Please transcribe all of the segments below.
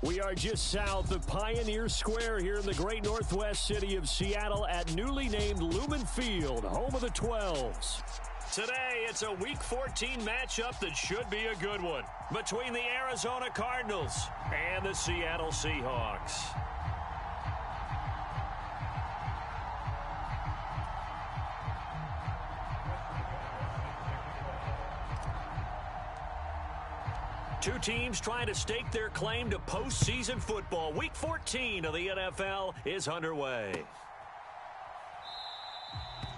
We are just south of Pioneer Square here in the great northwest city of Seattle at newly named Lumen Field, home of the 12s. Today, it's a Week 14 matchup that should be a good one between the Arizona Cardinals and the Seattle Seahawks. Two teams trying to stake their claim to postseason football. Week 14 of the NFL is underway.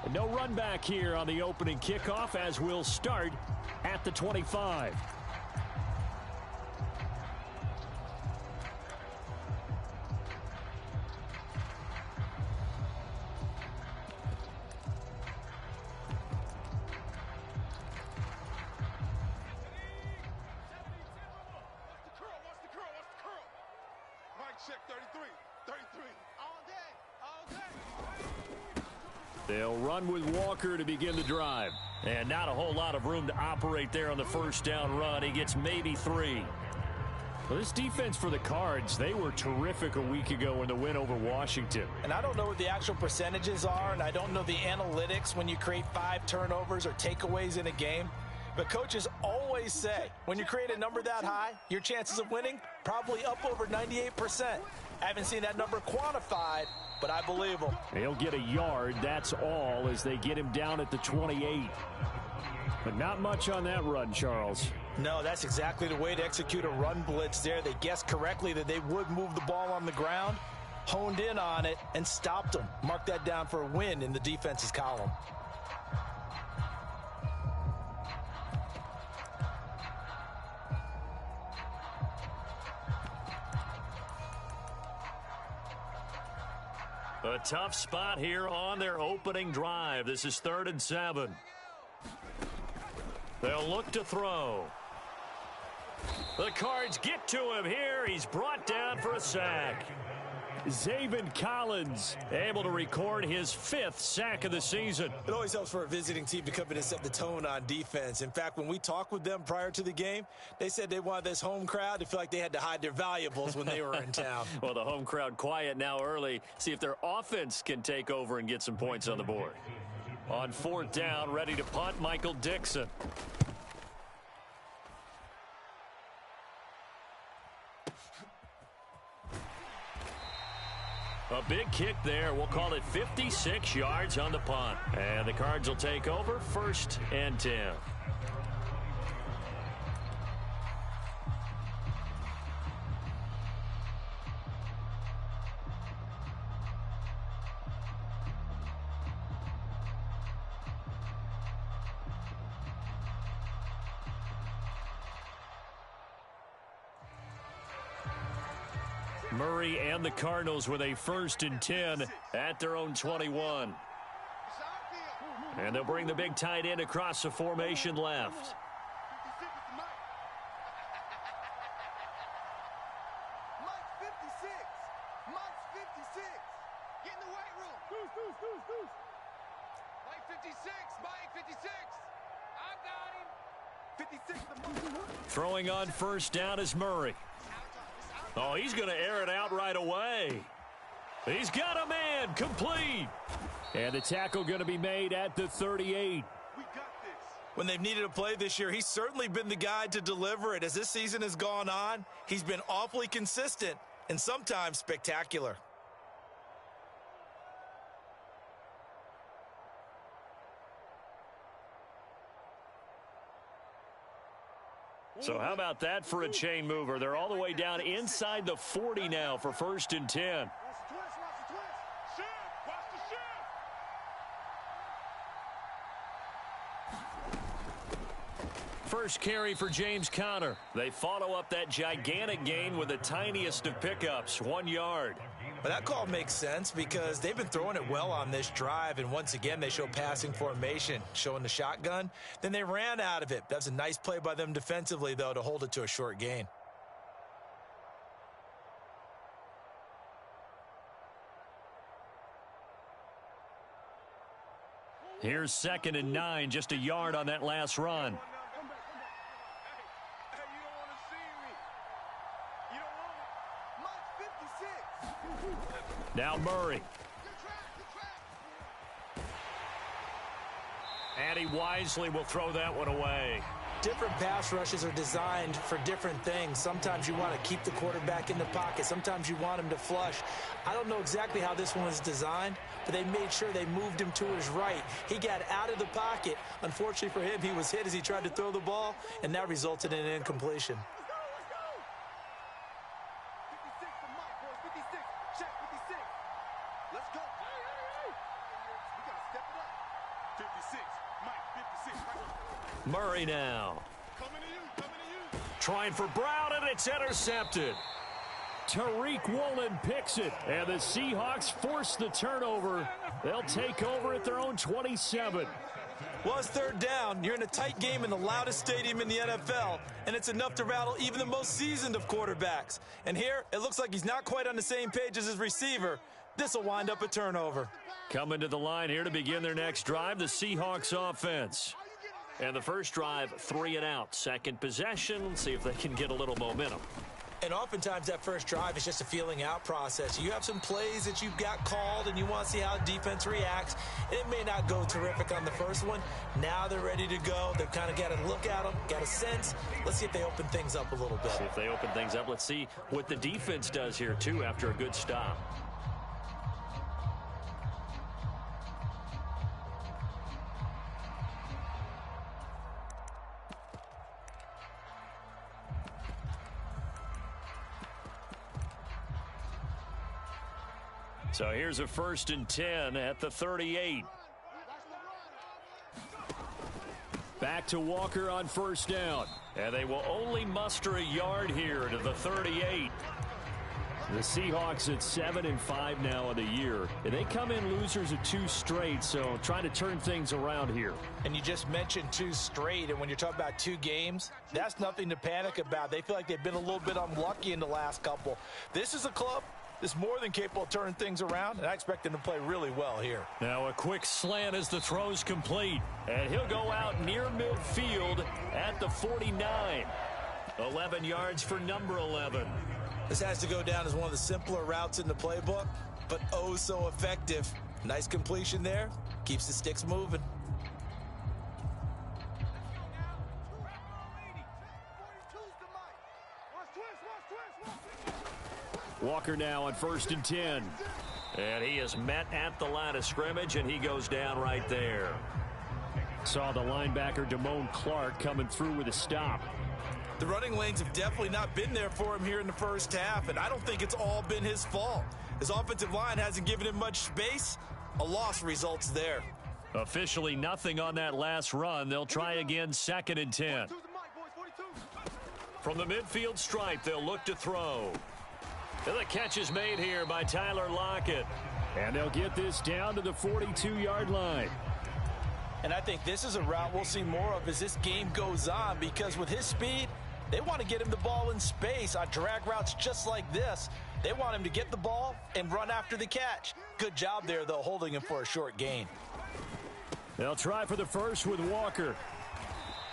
And no run back here on the opening kickoff as we'll start at the 25. They'll run with Walker to begin the drive. And not a whole lot of room to operate there on the first down run. He gets maybe 3. Well, this defense for the Cards, they were terrific a week ago in the win over Washington. And I don't know what the actual percentages are, and I don't know the analytics when you create 5 turnovers or takeaways in a game. But coaches always say, when you create a number that high, your chances of winning probably up over 98%. I haven't seen that number quantified, but I believe him. They'll get a yard, that's all, as they get him down at the 28. But not much on that run, Charles. No, that's exactly the way to execute a run blitz there. They guessed correctly that they would move the ball on the ground, honed in on it, and stopped them. Mark that down for a win in the defense's column. A tough spot here on their opening drive. This is 3rd and 7. They'll look to throw. The Cards get to him here. He's brought down for a sack. Zaven Collins able to record his 5th sack of the season. It always helps for a visiting team to come in and set the tone on defense. In fact, when we talked with them prior to the game, they said they wanted this home crowd to feel like they had to hide their valuables when they were in town. Well, the home crowd quiet now early. See if their offense can take over and get some points on the board. On 4th down, ready to punt, Michael Dixon. A big kick there. We'll call it 56 yards on the punt. And the Cards will take over 1st and 10. Murray and the Cardinals with a 1st and 10 at their own 21. And they'll bring the big tight end across the formation left. Throwing on 1st down is Murray. Oh, he's going to air it out right away. He's got a man, complete. And the tackle going to be made at the 38. When they've needed a play this year, he's certainly been the guy to deliver it. As this season has gone on, he's been awfully consistent and sometimes spectacular. So how about that for a chain mover? They're all the way down inside the 40 now for 1st and 10. First carry for James Conner. They follow up that gigantic gain with the tiniest of pickups, 1 yard. But that call makes sense because they've been throwing it well on this drive, and once again they show passing formation, showing the shotgun. Then they ran out of it. That's a nice play by them defensively, though, to hold it to a short gain. Here's 2nd and 9, just a yard on that last run. Now Murray. And he wisely will throw that one away. Different pass rushes are designed for different things. Sometimes you want to keep the quarterback in the pocket. Sometimes you want him to flush. I don't know exactly how this one was designed, but they made sure they moved him to his right. He got out of the pocket. Unfortunately for him, he was hit as he tried to throw the ball, and that resulted in an incompletion. Murray now. Trying for Brown, and it's intercepted. Tariq Woolen picks it, and the Seahawks force the turnover. They'll take over at their own 27. Well, it's third down. You're in a tight game in the loudest stadium in the NFL, and it's enough to rattle even the most seasoned of quarterbacks. And here, it looks like he's not quite on the same page as his receiver. This will wind up a turnover. Coming to the line here to begin their next drive, the Seahawks offense. And the first drive, 3 and out. Second possession, see if they can get a little momentum. And oftentimes that first drive is just a feeling out process. You have some plays that you've got called and you want to see how defense reacts. It may not go terrific on the first one. Now they're ready to go. They've kind of got to look at them, got a sense. Let's see if they open things up a little bit. See if they open things up. Let's see what the defense does here, too, after a good stop. So here's a 1st and 10 at the 38. Back to Walker on first down. And they will only muster a yard here to the 38. The Seahawks at 7-5 now in the year. And they come in losers of 2 straight, so trying to turn things around here. And you just mentioned 2 straight, and when you're talking about 2 games, that's nothing to panic about. They feel like they've been a little bit unlucky in the last couple. This is a club that's more than capable of turning things around, and I expect them to play really well here. Now a quick slant as the throw's complete. And he'll go out near midfield at the 49. 11 yards for number 11. This has to go down as one of the simpler routes in the playbook, but oh so effective. Nice completion there. Keeps the sticks moving. Walker now on 1st and 10. And he is met at the line of scrimmage, and he goes down right there. Saw the linebacker Damone Clark coming through with a stop. The running lanes have definitely not been there for him here in the first half, and I don't think it's all been his fault. His offensive line hasn't given him much space. A loss results there. Officially nothing on that last run. They'll try again, 2nd and 10. From the midfield stripe, they'll look to throw. And the catch is made here by Tyler Lockett. And they'll get this down to the 42-yard line. And I think this is a route we'll see more of as this game goes on, because with his speed, they want to get him the ball in space on drag routes just like this. They want him to get the ball and run after the catch. Good job there, though, holding him for a short gain. They'll try for the first with Walker.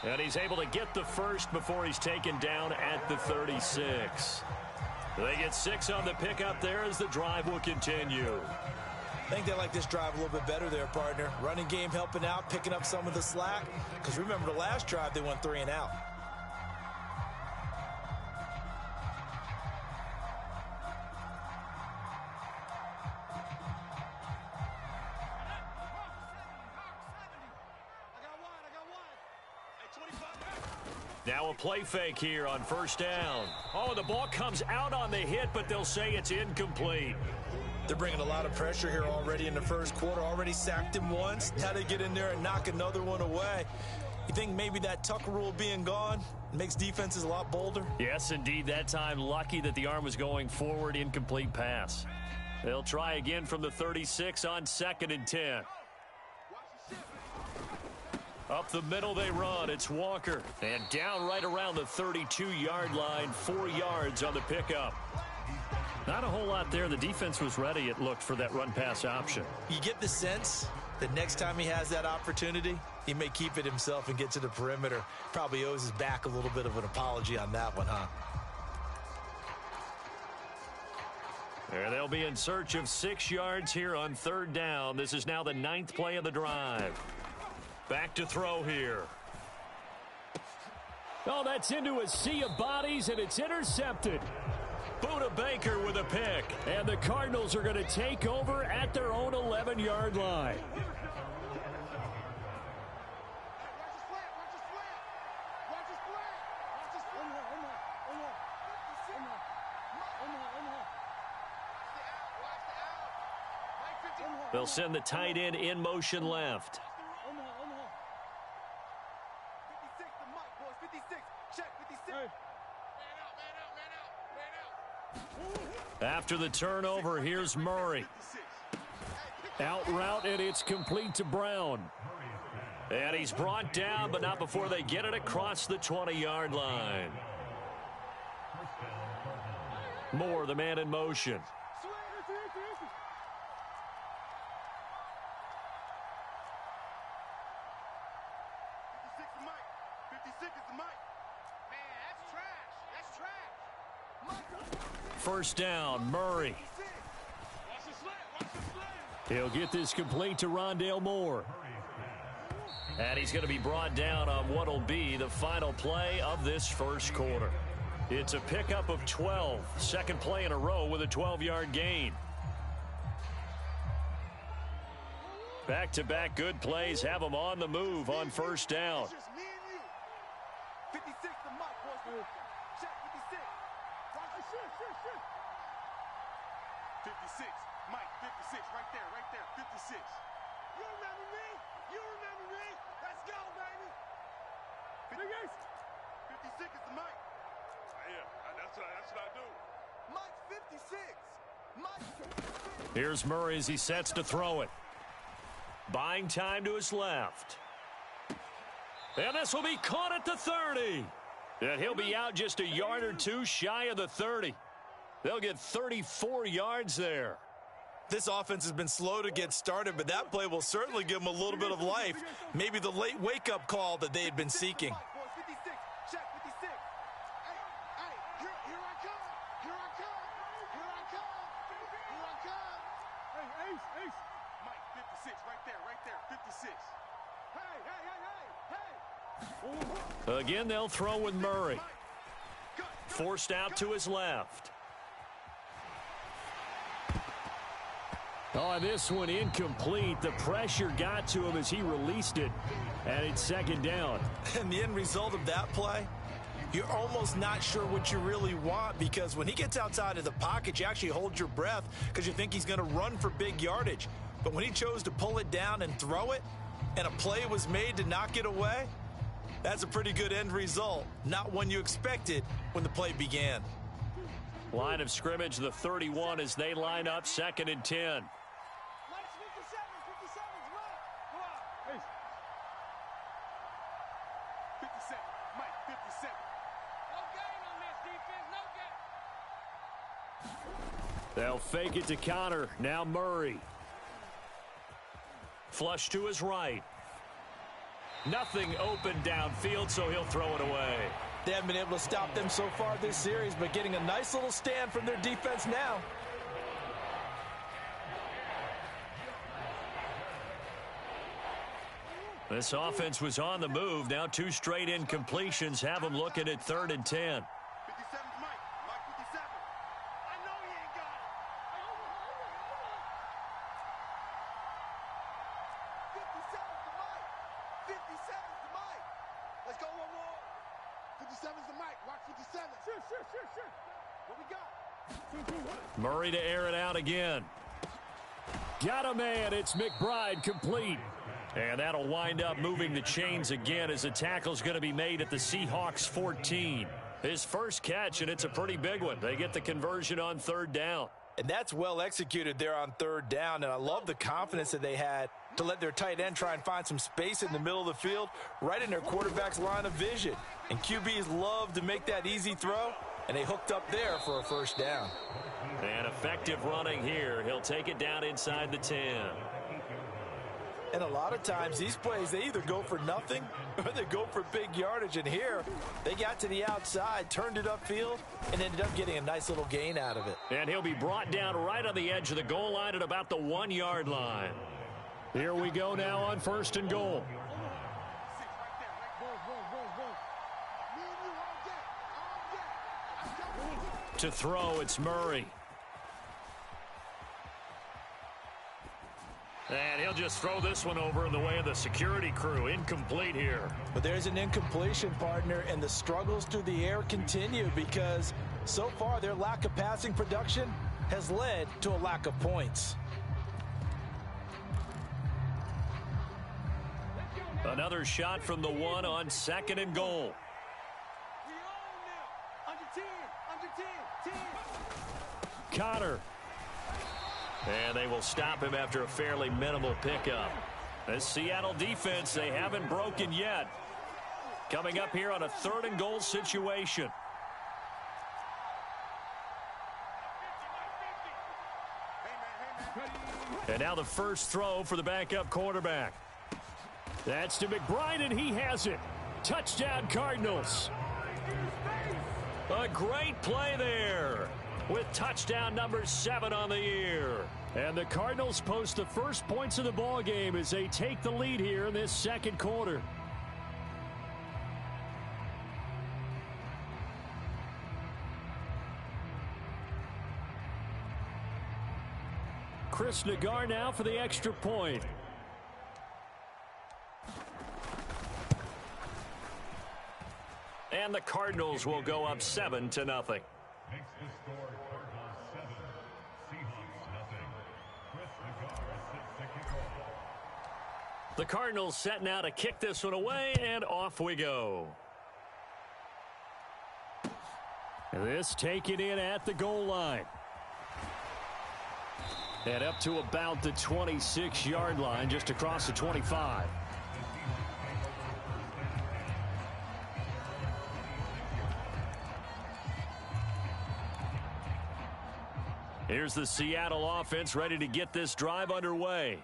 And he's able to get the first before he's taken down at the 36. They get 6 on the pickup there as the drive will continue. I think they like this drive a little bit better there, partner. Running game helping out, picking up some of the slack. Because remember the last drive, they went 3 and out. Now a play fake here on first down. Oh, the ball comes out on the hit, but they'll say it's incomplete. They're bringing a lot of pressure here already in the first quarter. Already sacked him once. Now they get in there and knock another one away. You think maybe that Tucker rule being gone makes defenses a lot bolder? Yes, indeed. That time, lucky that the arm was going forward. Incomplete pass. They'll try again from the 36 on 2nd and 10. Up the middle they run. It's Walker. And down right around the 32-yard line. 4 yards on the pickup. Not a whole lot there. The defense was ready, it looked, for that run-pass option. You get the sense that next time he has that opportunity, he may keep it himself and get to the perimeter. Probably owes his back a little bit of an apology on that one, huh? And they'll be in search of 6 yards here on 3rd down. This is now the 9th play of the drive. Back to throw here. Oh, that's into a sea of bodies, and it's intercepted. Buda Baker with a pick. And the Cardinals are going to take over at their own 11-yard line. They'll send the tight end in motion left. After the turnover, here's Murray. Out route, and it's complete to Brown. And he's brought down, but not before they get it across the 20-yard line. Moore, the man in motion. First down, Murray. He'll get this complete to Rondale Moore. And he's going to be brought down on what will be the final play of this first quarter. It's a pickup of 12. Second play in a row with a 12-yard gain. Back-to-back good plays have them on the move on first down. 56, Mike, 56, right there, 56. You remember me? You remember me? Let's go, baby. 56 is the Mike. Yeah, that's what I do. Mike 56. Mike 56. Here's Murray as he sets to throw it. Buying time to his left. And this will be caught at the 30. And he'll be out just a yard or two shy of the 30. They'll get 34 yards there. This offense has been slow to get started, but that play will certainly give them a little bit of life. Maybe the late wake-up call that they had been seeking. Again, they'll throw with Murray. Forced out to his left. Oh, this one incomplete. The pressure got to him as he released it, and it's second down. And the end result of that play, you're almost not sure what you really want, because when he gets outside of the pocket, you actually hold your breath because you think he's going to run for big yardage. But when he chose to pull it down and throw it, and a play was made to knock it away, that's a pretty good end result. Not one you expected when the play began. Line of scrimmage, the 31 as they line up, 2nd and 10. They'll fake it to Connor. Now Murray. Flush to his right. Nothing open downfield, so he'll throw it away. They haven't been able to stop them so far this series, but getting a nice little stand from their defense now. This offense was on the move. Now 2 straight incompletions have them looking at 3rd and 10. Murray to air it out again. Got a man. It's McBride complete. And that'll wind up moving the chains again as the tackle's going to be made at the Seahawks 14. His first catch, and it's a pretty big one. They get the conversion on 3rd down. And that's well executed there on 3rd down. And I love the confidence that they had to let their tight end try and find some space in the middle of the field, right in their quarterback's line of vision. And QBs love to make that easy throw, and they hooked up there for a first down. And effective running here. He'll take it down inside the 10. And a lot of times these plays, they either go for nothing or they go for big yardage. And here, they got to the outside, turned it upfield, and ended up getting a nice little gain out of it. And he'll be brought down right on the edge of the goal line at about the 1-yard line. Here we go now on 1st and goal. To throw, it's Murray. And he'll just throw this one over in the way of the security crew. Incomplete here. But there's an incompletion, partner, and the struggles through the air continue because so far their lack of passing production has led to a lack of points. Another shot from the 1 on 2nd and goal. Connor. And they will stop him after a fairly minimal pickup. The Seattle defense, they haven't broken yet. Coming up here on a 3rd and goal situation. And now the first throw for the backup quarterback. That's to McBride, and he has it. Touchdown, Cardinals. A great play there with touchdown number 7 on the year. And the Cardinals post the first points of the ball game as they take the lead here in this 2nd quarter. Chris Nagar now for the extra point. And the Cardinals will go up 7-0. The Cardinals set now to kick this one away, and off we go. This taken in at the goal line. And up to about the 26-yard line, just across the 25. Here's the Seattle offense ready to get this drive underway.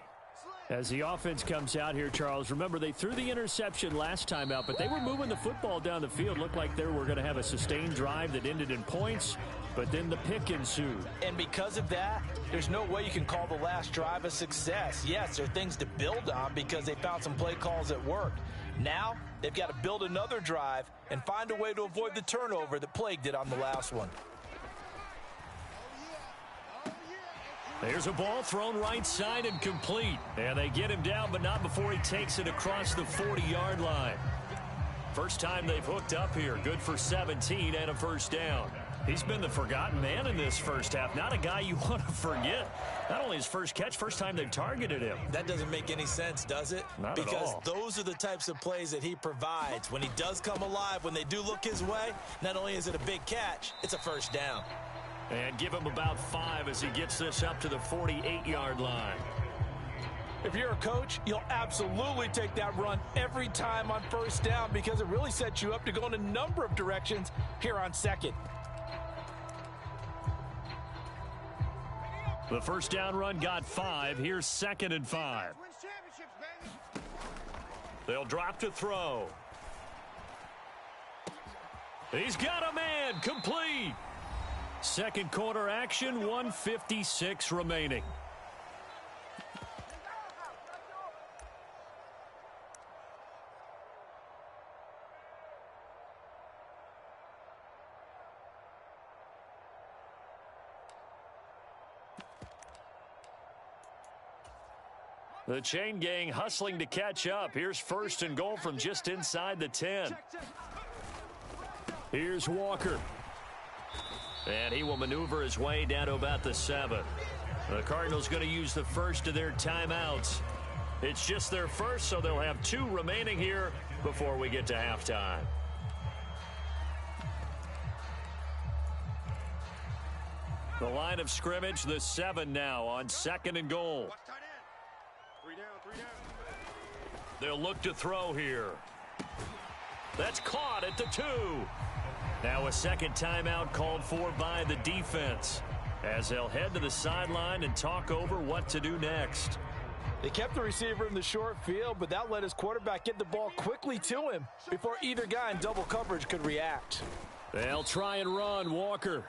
As the offense comes out here, Charles, remember they threw the interception last time out, but they were moving the football down the field. Looked like they were going to have a sustained drive that ended in points, but then the pick ensued. And because of that, there's no way you can call the last drive a success. Yes, there are things to build on because they found some play calls that worked. Now, they've got to build another drive and find a way to avoid the turnover that plagued it on the last one. There's a ball thrown right side and complete. And they get him down, but not before he takes it across the 40-yard line. First time they've hooked up here. Good for 17 and a first down. He's been the forgotten man in this first half. Not a guy you want to forget. Not only his first catch, first time they've targeted him. That doesn't make any sense, does it? Not at all. Because those are the types of plays that he provides. When he does come alive, when they do look his way, not only is it a big catch, it's a first down. And give him about 5 as he gets this up to the 48-yard line. If you're a coach, you'll absolutely take that run every time on first down because it really sets you up to go in a number of directions here on 2nd. The first down run got 5. Here's 2nd and 5. They'll drop to throw. He's got a man. Complete. 2nd quarter action, 1:56 remaining. The chain gang hustling to catch up. Here's 1st and goal from just inside the 10. Here's Walker. And he will maneuver his way down to about the 7. The Cardinals going to use the first of their timeouts. It's just their first, so they'll have 2 remaining here before we get to halftime. The line of scrimmage, the 7 now on 2nd and goal. They'll look to throw here. That's caught at the 2. Now a second timeout called for by the defense as they'll head to the sideline and talk over what to do next. They kept the receiver in the short field, but that let his quarterback get the ball quickly to him before either guy in double coverage could react. They'll try and run Walker.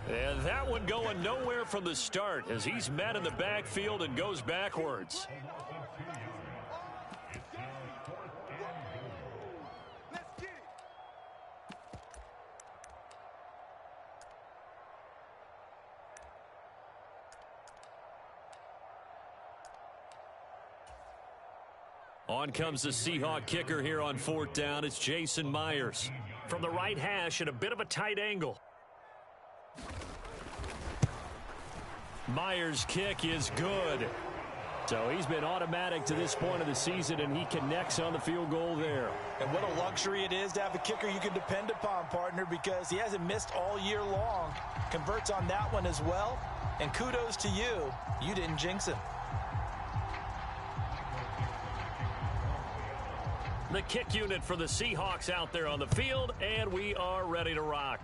And that one going nowhere from the start as he's met in the backfield and goes backwards. On comes the Seahawk kicker here on 4th down. It's Jason Myers. From the right hash at a bit of a tight angle. Myers' kick is good. So he's been automatic to this point of the season, and he connects on the field goal there. And what a luxury it is to have a kicker you can depend upon, partner, because he hasn't missed all year long. Converts on that one as well. And kudos to you. You didn't jinx him. The kick unit for the Seahawks out there on the field, and we are ready to rock.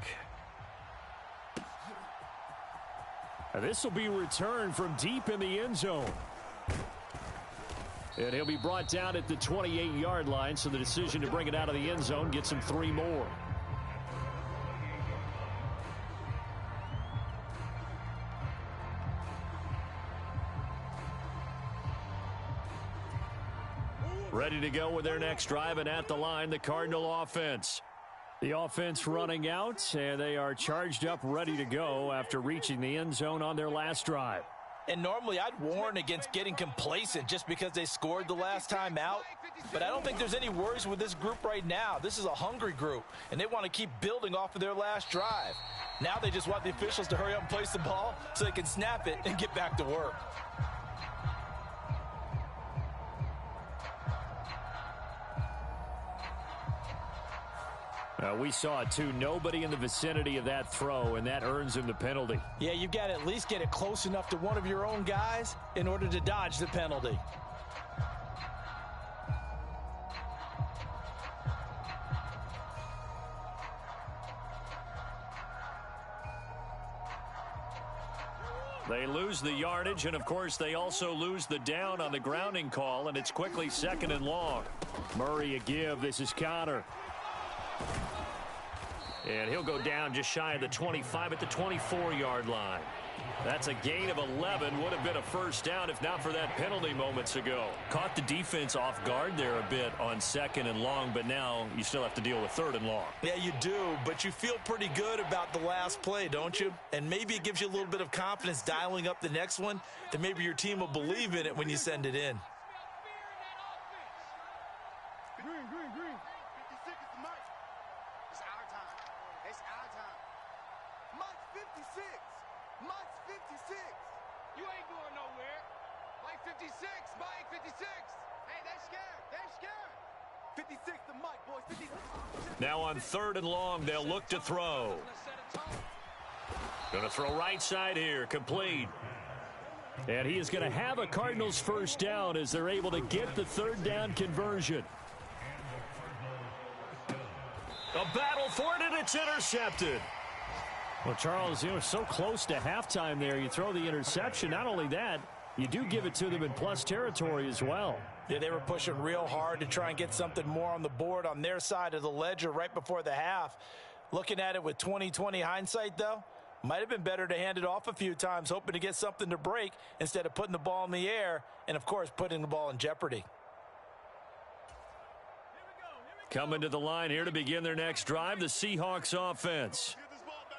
This will be returned from deep in the end zone. And he'll be brought down at the 28-yard line, so the decision to bring it out of the end zone gets him 3 more. Ready to go with their next drive, and at the line, the Cardinal offense. The offense running out, and they are charged up, ready to go after reaching the end zone on their last drive. And normally I'd warn against getting complacent just because they scored the last time out. But I don't think there's any worries with this group right now. This is a hungry group, and they want to keep building off of their last drive. Now they just want the officials to hurry up and place the ball so they can snap it and get back to work. We saw it too. Nobody in the vicinity of that throw, and that earns him the penalty. Yeah, you've got to at least get it close enough to one of your own guys in order to dodge the penalty. They lose the yardage, and of course they also lose the down on the grounding call, and it's quickly 2nd and long. Murray a give. This is Connor. And he'll go down just shy of the 25 at the 24-yard line. That's a gain of 11. Would have been a first down if not for that penalty moments ago. Caught the defense off guard there a bit on 2nd and long, but now you still have to deal with 3rd and long. Yeah, you do, but you feel pretty good about the last play, don't you? And maybe it gives you a little bit of confidence dialing up the next one, that maybe your team will believe in it when you send it in. Green. 56 is the mic. It's our time. It's our time. Mike's 56. Mike's 56. You ain't going nowhere. Mike 56. Mike 56. Hey, they're scared. They're scared. 56 to Mike, boys. 56. Now on 3rd and long, they'll look to throw. Going to throw right side here. Complete. And he is going to have a Cardinals first down as they're able to get the 3rd down conversion. A battle for it, and it's intercepted. Well, Charles, you were so close to halftime there. You throw the interception. Not only that, you do give it to them in plus territory as well. Yeah, they were pushing real hard to try and get something more on the board on their side of the ledger right before the half. Looking at it with 20/20 hindsight, though, might have been better to hand it off a few times, hoping to get something to break instead of putting the ball in the air and, of course, putting the ball in jeopardy. Coming to the line here to begin their next drive, the Seahawks offense.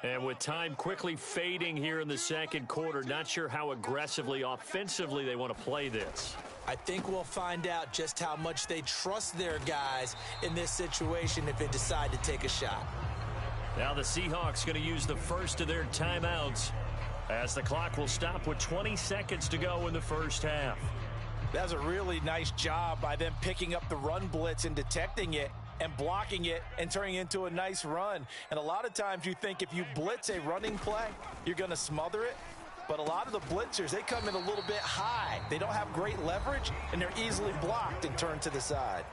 And with time quickly fading here in the 2nd quarter, not sure how aggressively, offensively they want to play this. I think we'll find out just how much they trust their guys in this situation if they decide to take a shot. Now the Seahawks going to use the first of their timeouts as the clock will stop with 20 seconds to go in the first half. That was a really nice job by them picking up the run blitz and detecting it and blocking it and turning it into a nice run. And a lot of times you think if you blitz a running play, you're going to smother it. But a lot of the blitzers, they come in a little bit high. They don't have great leverage, and they're easily blocked and turned to the side.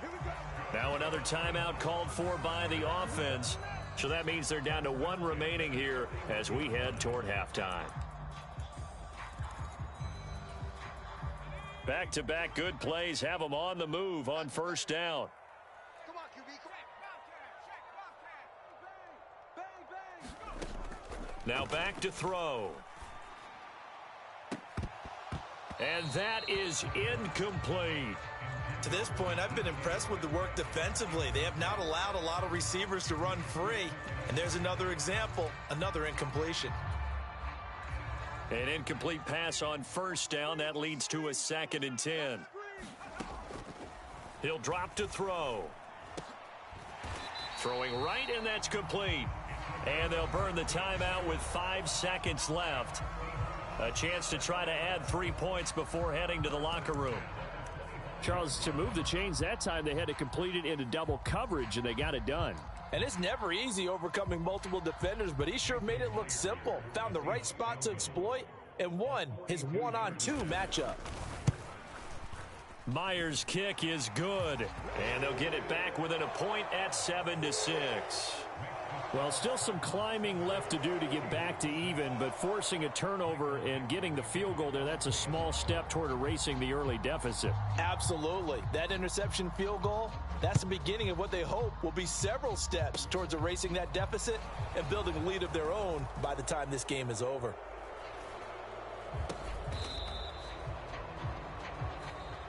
Now another timeout called for by the offense. So that means they're down to 1 remaining here as we head toward halftime. Back-to-back good plays have them on the move on first down. Come on, QB. Now back to throw. And that is incomplete. To this point, I've been impressed with the work defensively. They have not allowed a lot of receivers to run free. And there's another example, another incompletion. An incomplete pass on first down. That leads to a 2nd and 10. He'll drop to throw. Throwing right, and that's complete. And they'll burn the timeout with 5 seconds left. A chance to try to add 3 points before heading to the locker room. Charles, to move the chains that time, they had to complete it into double coverage, and they got it done. And it's never easy overcoming multiple defenders, but he sure made it look simple. Found the right spot to exploit and won his 1-on-2 matchup. Myers' kick is good, and they'll get it back within a point at 7-6. Well, still some climbing left to do to get back to even, but forcing a turnover and getting the field goal there, that's a small step toward erasing the early deficit. Absolutely. That interception field goal, that's the beginning of what they hope will be several steps towards erasing that deficit and building a lead of their own by the time this game is over.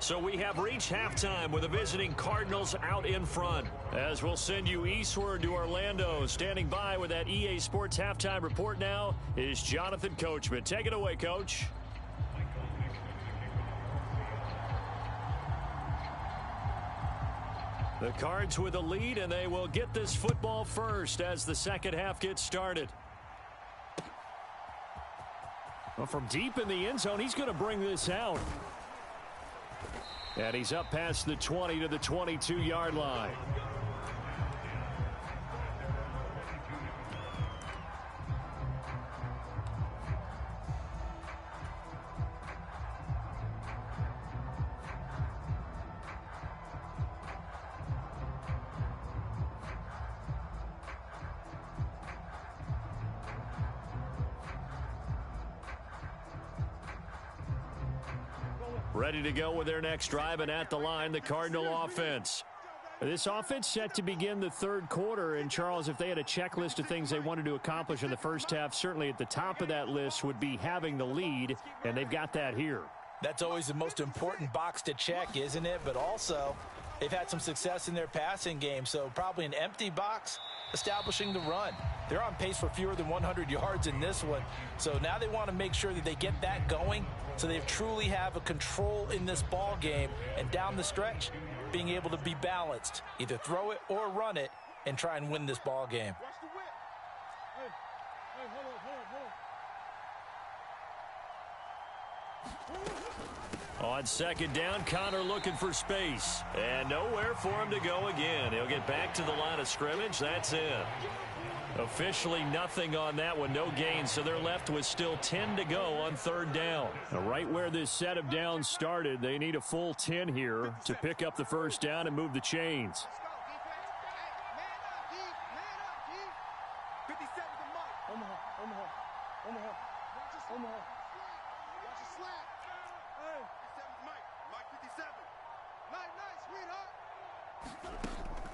So we have reached halftime with the visiting Cardinals out in front. As we'll send you eastward to Orlando. Standing by with that EA Sports halftime report now is Jonathan Coachman. Take it away, Coach. The Cards with a lead, and they will get this football first as the second half gets started. Well, from deep in the end zone, he's going to bring this out. And he's up past the 20 to the 22-yard line. Ready to go with their next drive, and at the line, the Cardinal offense. This offense set to begin the third quarter, and Charles, if they had a checklist of things they wanted to accomplish in the first half, certainly at the top of that list would be having the lead, and they've got that here. That's always the most important box to check, isn't it? But also, they've had some success in their passing game, so probably an empty box establishing the run. They're on pace for fewer than 100 yards in this one, so now they want to make sure that they get that going so they truly have a control in this ball game, and down the stretch, being able to be balanced, either throw it or run it, and try and win this ball game. Watch the whip. Hey, hold on. On second down, Connor looking for space. And nowhere for him to go again. He'll get back to the line of scrimmage. That's it. Officially nothing on that one. No gain. So they're left with still 10 to go on third down. Now, right where this set of downs started, they need a full 10 here to pick up the first down and move the chains.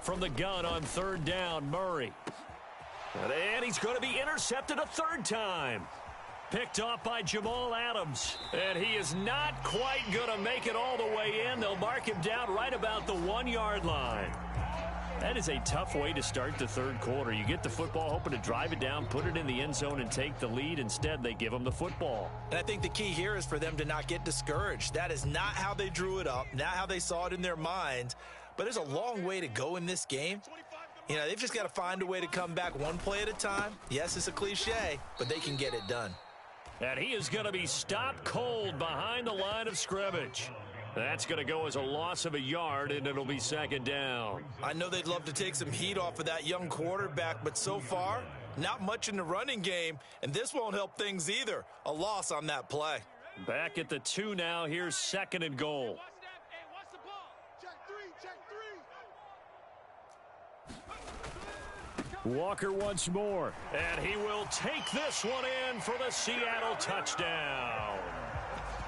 From the gun on third down, Murray. And he's going to be intercepted a third time. Picked off by Jamal Adams. And he is not quite going to make it all the way in. They'll mark him down right about the 1-yard line. That is a tough way to start the third quarter. You get the football, hoping to drive it down, put it in the end zone, and take the lead. Instead, they give him the football. And I think the key here is for them to not get discouraged. That is not how they drew it up, not how they saw it in their minds. But there's a long way to go in this game. You know, they've just got to find a way to come back one play at a time. Yes, it's a cliche, but they can get it done. And he is going to be stopped cold behind the line of scrimmage. That's going to go as a loss of a yard, and it'll be second down. I know they'd love to take some heat off of that young quarterback, but so far, not much in the running game, and this won't help things either. A loss on that play. Back at the 2 now. Here's second and goal. Walker once more. And he will take this one in for the Seattle touchdown.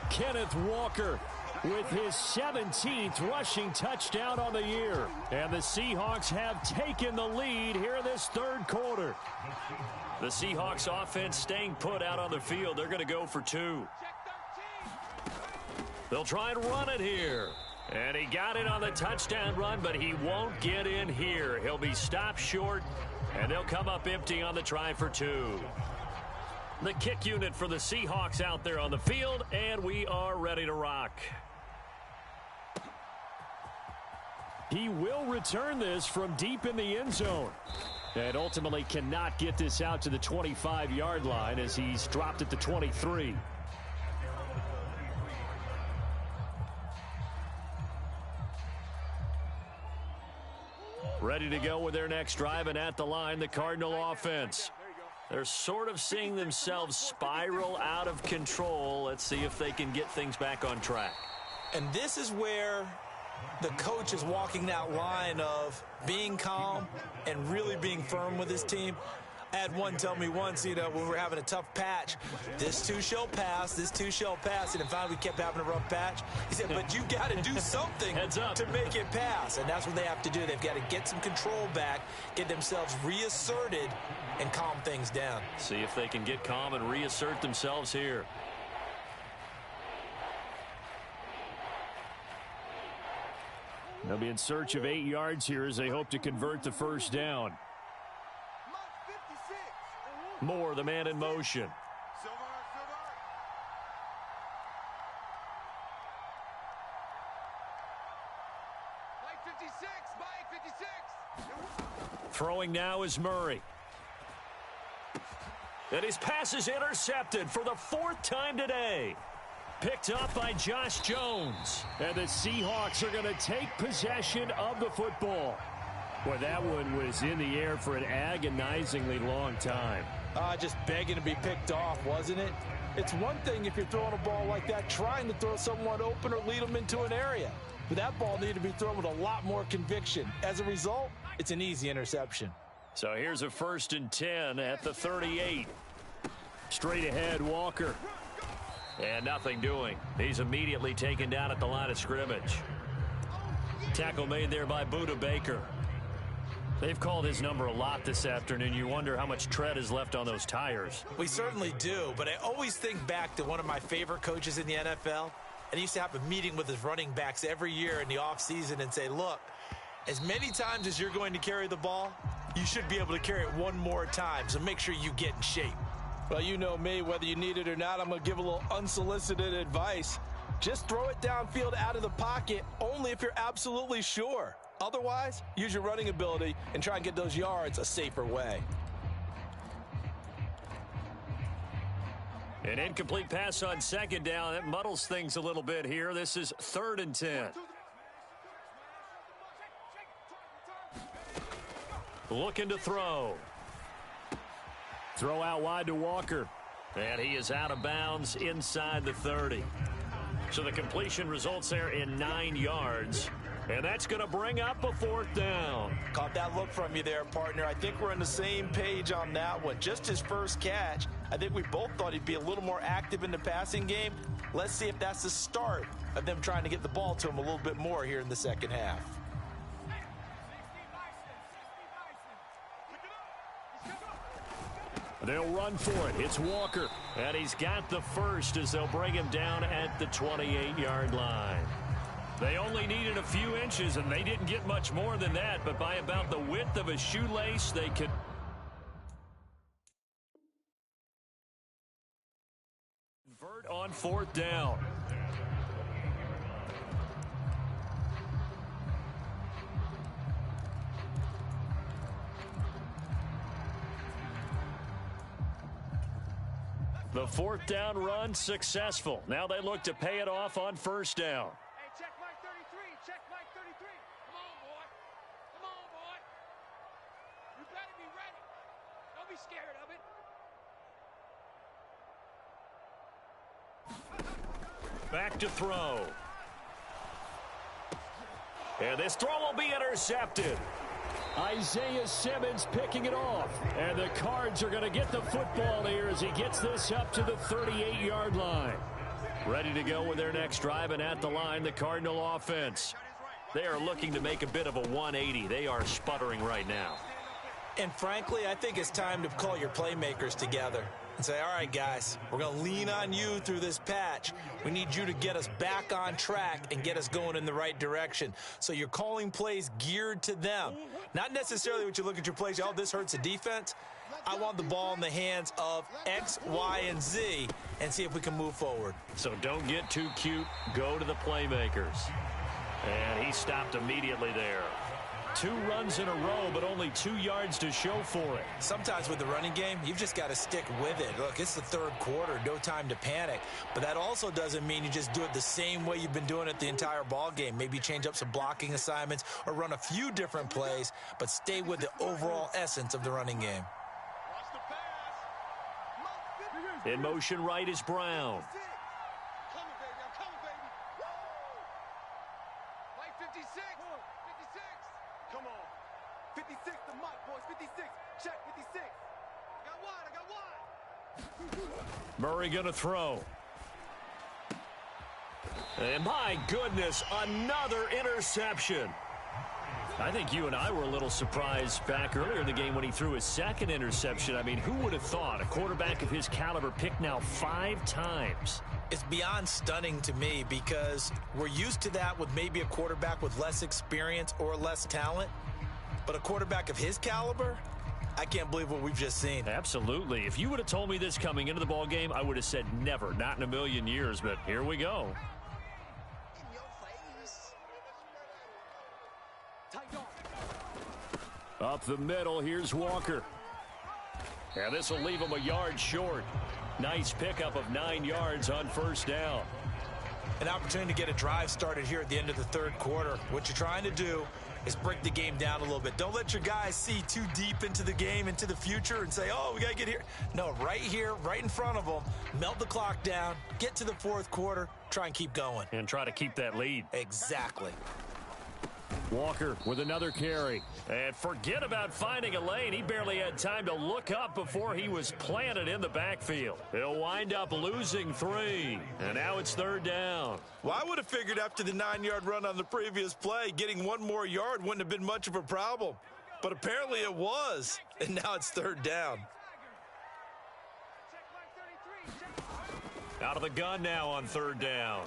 Kenneth Walker with his 17th rushing touchdown on the year. And the Seahawks have taken the lead here in this third quarter. The Seahawks offense staying put out on the field. They're going to go for 2. They'll try and run it here. And he got it on the touchdown run, but he won't get in here. He'll be stopped short, and they'll come up empty on the try for 2. The kick unit for the Seahawks out there on the field, and we are ready to rock. He will return this from deep in the end zone. And ultimately cannot get this out to the 25-yard line as he's dropped at the 23. Ready to go with their next drive, and at the line, the Cardinal offense. They're sort of seeing themselves spiral out of control. Let's see if they can get things back on track. And this is where the coach is walking that line of being calm and really being firm with his team. I had one tell me once, when we were having a tough patch, this too shall pass, this too shall pass, and finally we kept having a rough patch. He said, but you got to do something to make it pass, and that's what they have to do. They've got to get some control back, get themselves reasserted, and calm things down. See if they can get calm and reassert themselves here. They'll be in search of 8 yards here as they hope to convert the first down. Moore, the man in motion. Throwing now is Murray. And his pass is intercepted for the 4th time today. Picked up by Josh Jones. And the Seahawks are going to take possession of the football. Boy, that one was in the air for an agonizingly long time. Just begging to be picked off, wasn't it? It's one thing if you're throwing a ball like that, trying to throw someone open or lead them into an area. But that ball needed to be thrown with a lot more conviction. As a result, it's an easy interception. So here's a 1st and 10 at the 38. Straight ahead, Walker. And nothing doing. He's immediately taken down at the line of scrimmage. Tackle made there by Buda Baker. They've called his number a lot this afternoon. You wonder how much tread is left on those tires. We certainly do, but I always think back to one of my favorite coaches in the NFL. And he used to have a meeting with his running backs every year in the offseason and say, look, as many times as you're going to carry the ball, you should be able to carry it one more time, so make sure you get in shape. Well, you know me, whether you need it or not, I'm going to give a little unsolicited advice. Just throw it downfield out of the pocket only if you're absolutely sure. Otherwise, use your running ability and try and get those yards a safer way. An incomplete pass on 2nd down. That muddles things a little bit here. This is 3rd and 10. Looking to throw. Throw out wide to Walker. And he is out of bounds inside the 30. So the completion results there in 9 yards. And that's going to bring up a 4th down. Caught that look from you there, partner. I think we're on the same page on that one. Just his first catch. I think we both thought he'd be a little more active in the passing game. Let's see if that's the start of them trying to get the ball to him a little bit more here in the second half. They'll run for it. It's Walker. And he's got the first as they'll bring him down at the 28-yard line. They only needed a few inches, and they didn't get much more than that, but by about the width of a shoelace, they could convert on 4th down. The 4th down run successful. Now they look to pay it off on 1st down. Check Mike 33. Check Mike 33. Come on, boy. Come on, boy. You better be ready. Don't be scared of it. Back to throw. And this throw will be intercepted. Isaiah Simmons picking it off. And the Cards are going to get the football here as he gets this up to the 38-yard line. Ready to go with their next drive, and at the line, the Cardinal offense. They are looking to make a bit of a 180. They are sputtering right now. And frankly, I think it's time to call your playmakers together and say, all right, guys, we're going to lean on you through this patch. We need you to get us back on track and get us going in the right direction. So you're calling plays geared to them. Not necessarily what you look at your plays, oh, this hurts the defense. I want the ball in the hands of X, Y, and Z and see if we can move forward. So don't get too cute. Go to the playmakers. And he stopped immediately there. 2 runs in a row, but only 2 yards to show for it. Sometimes with the running game, you've just got to stick with it. Look, it's the third quarter, no time to panic. But that also doesn't mean you just do it the same way you've been doing it the entire ball game. Maybe change up some blocking assignments or run a few different plays, but stay with the overall essence of the running game. In motion right is Brown. Come on. 56 the mic, boys. 56. Check 56. I got wide. Murray going to throw. And my goodness, another interception. I think you and I were a little surprised back earlier in the game when he threw his second interception. I mean, who would have thought a quarterback of his caliber picked now 5 times? It's beyond stunning to me because we're used to that with maybe a quarterback with less experience or less talent. But a quarterback of his caliber, I can't believe what we've just seen. Absolutely. If you would have told me this coming into the ball game, I would have said never, not in a million years. But here we go. In your face. Tight Up the middle, here's Walker. And this will leave him a yard short. Nice pickup of 9 yards on first down. An opportunity to get a drive started here at the end of the third quarter. What you're trying to do is break the game down a little bit. Don't let your guys see too deep into the game, into the future, and say, oh, we got to get here. No, right here, right in front of them, melt the clock down, get to the fourth quarter, try and keep going. And try to keep that lead. Exactly. Walker with another carry. And forget about finding a lane. He barely had time to look up before he was planted in the backfield. He'll wind up losing 3. And now it's third down. Well, I would have figured after the 9-yard run on the previous play, getting 1 more yard wouldn't have been much of a problem. But apparently it was. And now it's third down. Out of the gun now on third down.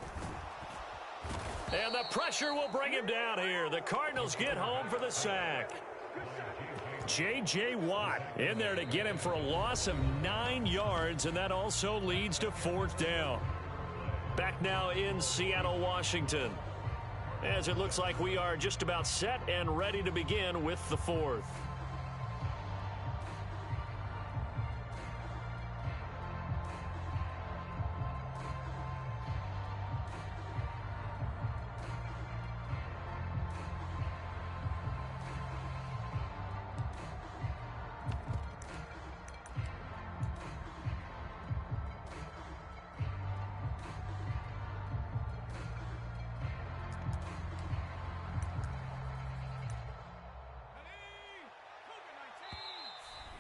And the pressure will bring him down here. The Cardinals get home for the sack. J.J. Watt in there to get him for a loss of 9 yards, and that also leads to fourth down. Back now in Seattle, Washington, as it looks like we are just about set and ready to begin with the fourth.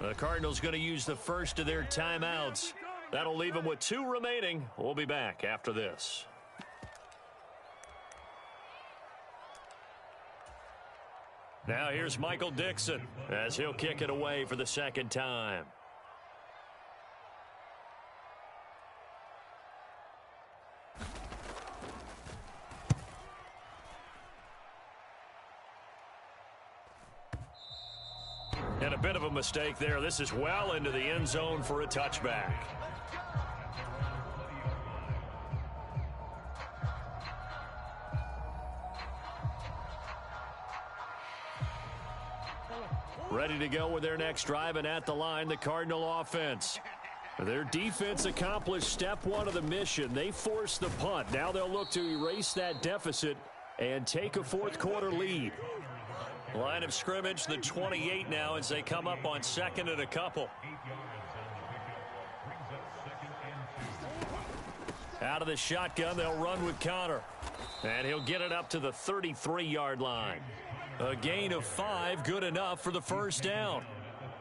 The Cardinals going to use the first of their timeouts. That'll leave them with 2 remaining. We'll be back after this. Now here's Michael Dixon as he'll kick it away for the second time. And a bit of a mistake there. This is well into the end zone for a touchback. Ready to go with their next drive, and at the line, the Cardinal offense. Their defense accomplished step 1 of the mission. They forced the punt. Now they'll look to erase that deficit and take a fourth quarter lead. Line of scrimmage, the 28 now as they come up on second and a couple. Out of the shotgun, they'll run with Connor. And he'll get it up to the 33-yard line. A gain of 5, good enough for the first down.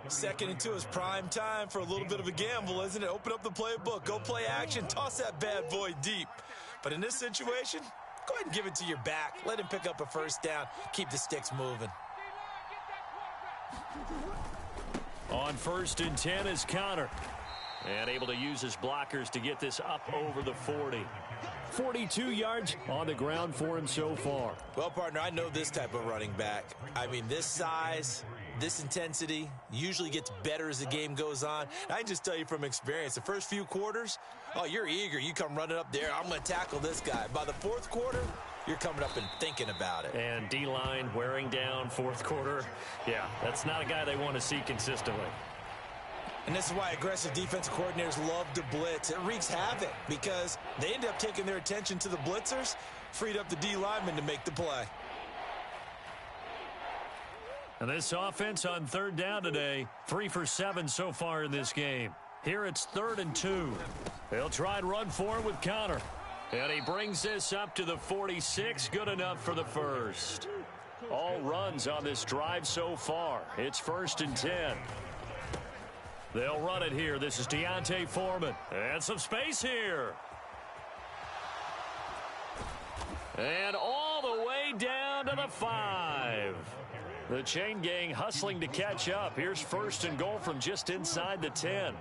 Second and 2 is prime time for a little bit of a gamble, isn't it? Open up the playbook, go play action, toss that bad boy deep. But in this situation, go ahead and give it to your back. Let him pick up a first down. Keep the sticks moving. On 1st and 10 is Connor. And able to use his blockers to get this up over the 40. 42 yards on the ground for him so far. Well, partner, I know this type of running back. I mean, this size, this intensity usually gets better as the game goes on. I can just tell you from experience, the first few quarters, oh, you're eager. You come running up there, I'm going to tackle this guy. By the 4th quarter, you're coming up and thinking about it. And D-line wearing down 4th quarter. Yeah, that's not a guy they want to see consistently. And this is why aggressive defensive coordinators love to blitz. It wreaks havoc because they end up taking their attention to the blitzers, freed up the D lineman to make the play. And this offense on 3rd down today, 3 for 7 so far in this game. Here it's 3rd and 2. They'll try and run for it with Connor. And he brings this up to the 46. Good enough for the first. All runs on this drive so far. It's 1st and 10. They'll run it here. This is Deontay Foreman. And some space here. And all the way down to the 5. The chain gang hustling to catch up. Here's 1st and goal from just inside the 10.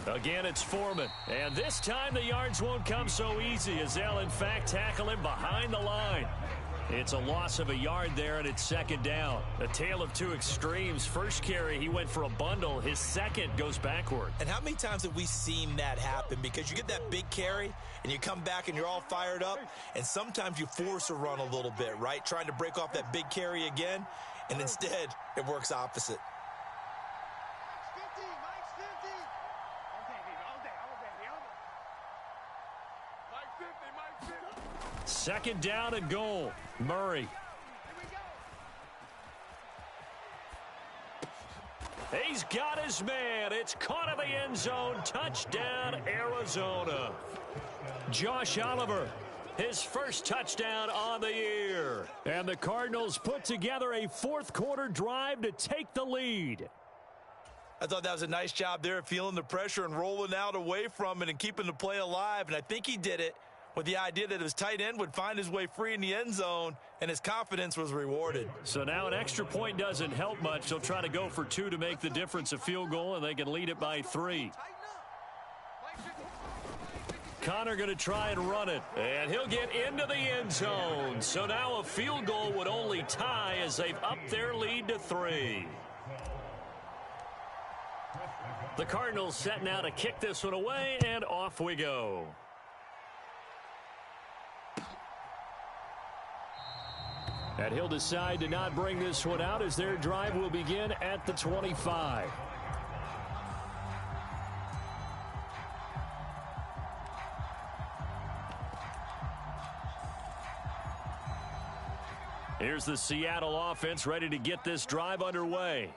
Again, it's Foreman. And this time the yards won't come so easy as they'll, in fact, tackle him behind the line. It's a loss of a yard there, and it's 2nd down. A tale of two extremes. First carry, he went for a bundle. His second goes backward. And how many times have we seen that happen? Because you get that big carry, and you come back, and you're all fired up, and sometimes you force a run a little bit, right? Trying to break off that big carry again, and instead, it works opposite. Second down and goal. Murray. He's got his man. It's caught in the end zone. Touchdown, Arizona. Josh Oliver, his first touchdown on the year. And the Cardinals put together a 4th quarter drive to take the lead. I thought that was a nice job there, feeling the pressure and rolling out away from it and keeping the play alive. And I think he did it with the idea that his tight end would find his way free in the end zone, and his confidence was rewarded. So now an extra point doesn't help much. They'll try to go for 2 to make the difference a field goal, and they can lead it by 3. Connor going to try and run it, and he'll get into the end zone. So now a field goal would only tie as they've upped their lead to 3. The Cardinals set now to kick this one away, and off we go. And he'll decide to not bring this one out as their drive will begin at the 25. Here's the Seattle offense ready to get this drive underway.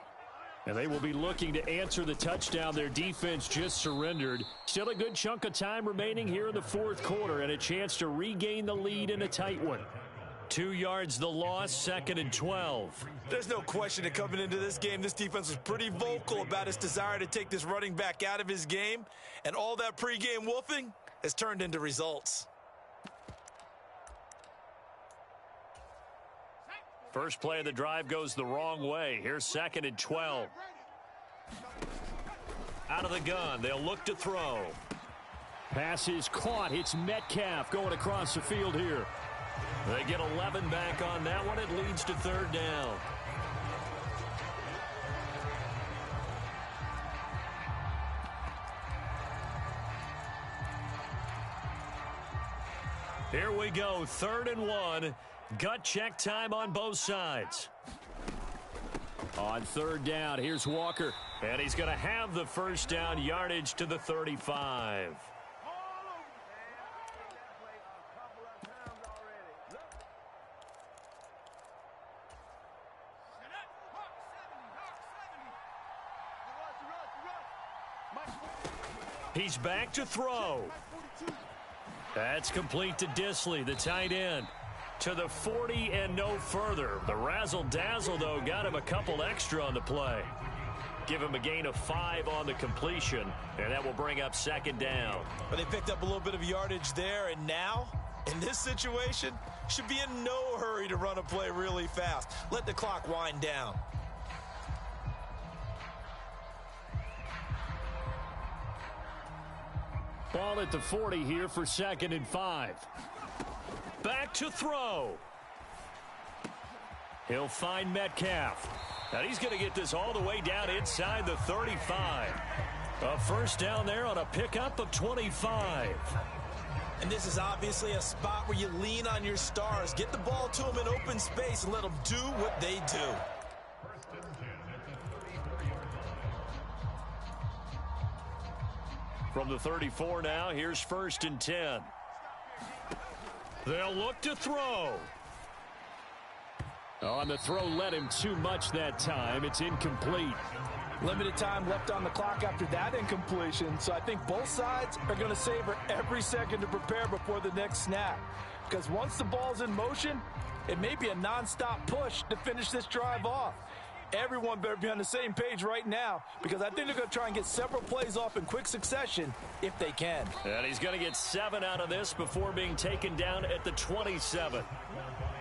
And they will be looking to answer the touchdown their defense just surrendered. Still a good chunk of time remaining here in the 4th quarter and a chance to regain the lead in a tight one. 2 yards the loss, 2nd and 12. There's no question that coming into this game, this defense was pretty vocal about its desire to take this running back out of his game. And all that pregame wolfing has turned into results. First play of the drive goes the wrong way. Here's 2nd and 12. Out of the gun, they'll look to throw. Pass is caught. It's Metcalf going across the field here. They get 11 back on that one. It leads to 3rd down. Here we go, 3rd and 1. Gut check time on both sides. On 3rd down, here's Walker. And he's going to have the first down, yardage to the 35. He's back to throw. That's complete to Disley, the tight end. To the 40 and no further. The razzle-dazzle, though, got him a couple extra on the play. give him a gain of 5 on the completion, and that will bring up second down. But they picked up a little bit of yardage there, and now, in this situation, should be in no hurry to run a play really fast. Let the clock wind down. Ball at the 40 here for 2nd and 5. Back to throw. He'll find Metcalf. And he's going to get this all the way down inside the 35. A first down there on a pickup of 25. And this is obviously a spot where you lean on your stars. Get the ball to them in open space and let them do what they do. From the 34 now, here's 1st and 10. They'll look to throw. On the throw, led him too much that time. It's incomplete. Limited time left on the clock after that incompletion, so I think both sides are going to savor every second to prepare before the next snap. Because once the ball's in motion, it may be a nonstop push to finish this drive off. Everyone better be on the same page right now, because I think they're going to try and get several plays off in quick succession if they can. And he's going to get 7 out of this before being taken down at the 27.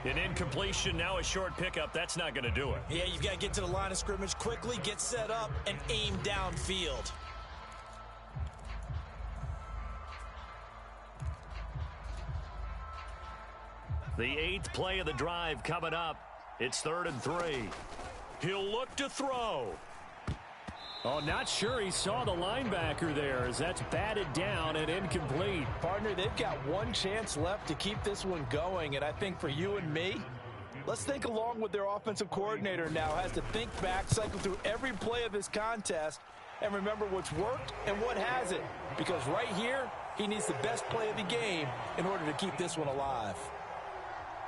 An incompletion, now a short pickup. That's not going to do it. Yeah, you've got to get to the line of scrimmage quickly, get set up, and aim downfield. The 8th play of the drive coming up. It's 3rd and 3. He'll look to throw. Oh, not sure he saw the linebacker there as that's batted down and incomplete. Partner, they've got one chance left to keep this one going, and I think for you and me, let's think along with their offensive coordinator now. Has to think back, cycle through every play of this contest, and remember what's worked and what hasn't. Because right here, he needs the best play of the game in order to keep this one alive.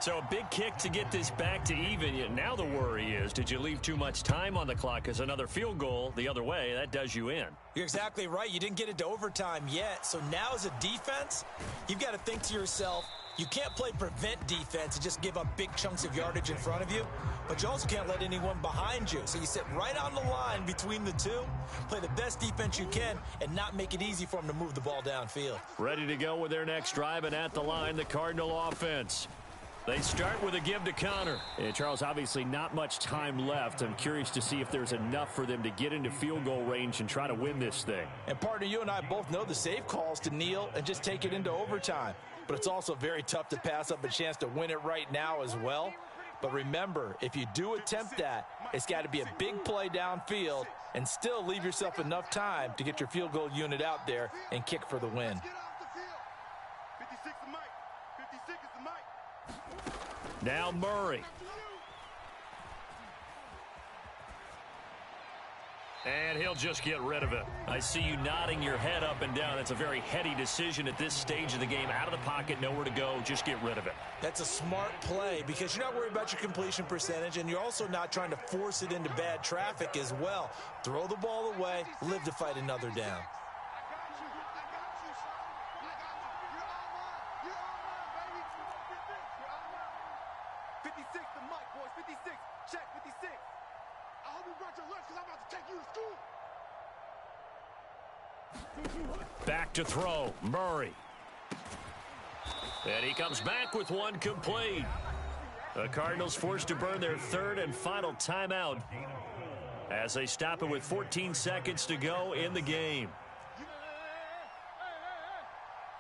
So a big kick to get this back to even. Yet now the worry is, did you leave too much time on the clock? Because another field goal the other way, that does you in. You're exactly right. You didn't get it to overtime yet. So now as a defense, you've got to think to yourself, you can't play prevent defense and just give up big chunks of yardage in front of you. But you also can't let anyone behind you. So you sit right on the line between the two, play the best defense you can, and not make it easy for them to move the ball downfield. Ready to go with their next drive, and at the line, the Cardinal offense. They start with a give to Connor. Yeah, Charles, obviously not much time left. I'm curious to see if there's enough for them to get into field goal range and try to win this thing. And partner, you and I both know the safe calls to kneel and just take it into overtime. But it's also very tough to pass up a chance to win it right now as well. But remember, if you do attempt that, it's got to be a big play downfield and still leave yourself enough time to get your field goal unit out there and kick for the win. Now Murray. And he'll just get rid of it. I see you nodding your head up and down. It's a very heady decision at this stage of the game. Out of the pocket, nowhere to go. Just get rid of it. That's a smart play because you're not worried about your completion percentage, and you're also not trying to force it into bad traffic as well. Throw the ball away, live to fight another down. Back to throw, Murray. And he comes back with one complete. The Cardinals forced to burn their 3rd and final timeout as they stop it with 14 seconds to go in the game.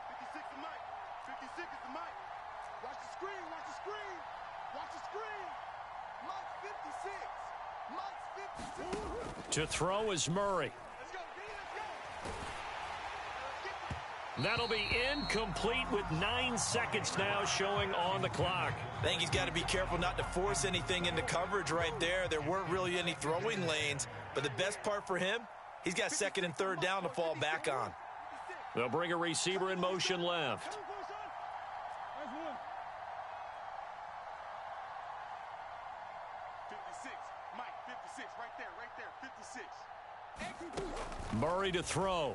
56 the mic. 56 is the mic. Watch the screen. Watch the screen. Watch the screen. Mike's 56. Mike's 56. To throw is Murray. Let's go, D. Let's go. That'll be incomplete with 9 seconds now showing on the clock. I think he's got to be careful not to force anything into coverage right there. There weren't really any throwing lanes, but the best part for him, he's got 2nd and 3rd down to fall back on. They'll bring a receiver in motion left. 56. Mike, 56. Right there. 56. Murray to throw.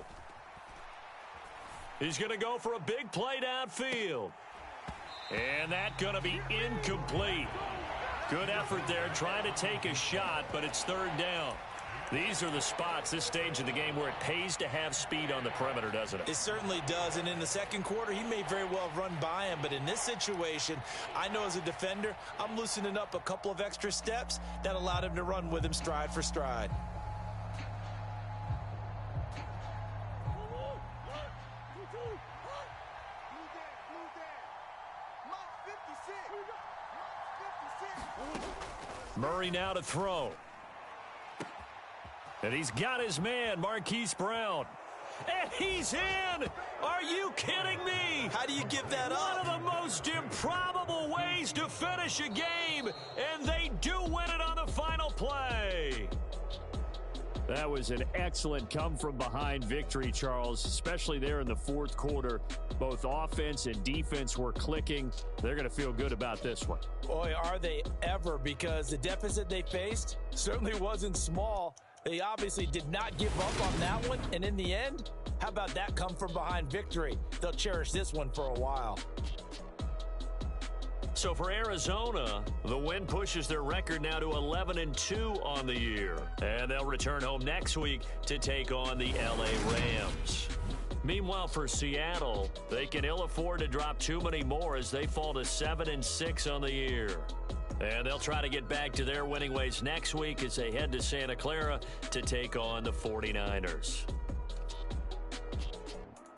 He's going to go for a big play downfield. And that's going to be incomplete. Good effort there trying to take a shot, but it's 3rd down. These are the spots, this stage of the game, where it pays to have speed on the perimeter, doesn't it? It certainly does, and in the second quarter, he may very well have run by him, but in this situation, I know as a defender, I'm loosening up a couple of extra steps that allowed him to run with him stride for stride. Murray now to throw. And he's got his man, Marquise Brown. And he's in! Are you kidding me? How do you give that up? One of the most improbable ways to finish a game, and they do win it on the final play. That was an excellent come-from-behind victory, Charles, especially there in the fourth quarter. Both offense and defense were clicking. They're going to feel good about this one. Boy, are they ever, because the deficit they faced certainly wasn't small. They obviously did not give up on that one, and in the end, how about that come-from-behind victory? They'll cherish this one for a while. So for Arizona, the win pushes their record now to 11-2 on the year. And they'll return home next week to take on the LA Rams. Meanwhile, for Seattle, they can ill afford to drop too many more as they fall to 7-6 on the year. And they'll try to get back to their winning ways next week as they head to Santa Clara to take on the 49ers.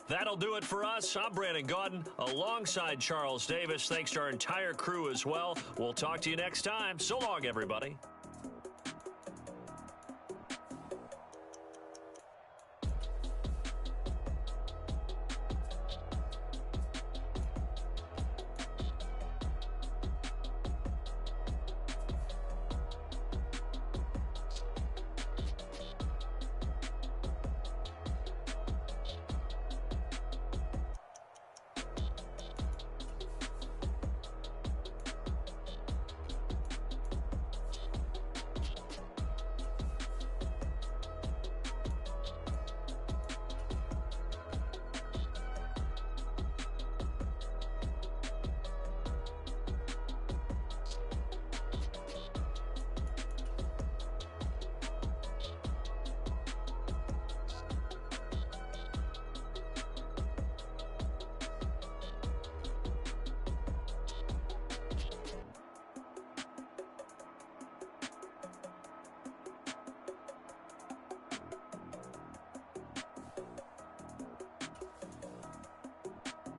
That'll do it for us. I'm Brandon Gaudin alongside Charles Davis. Thanks to our entire crew as well. We'll talk to you next time. So long, everybody.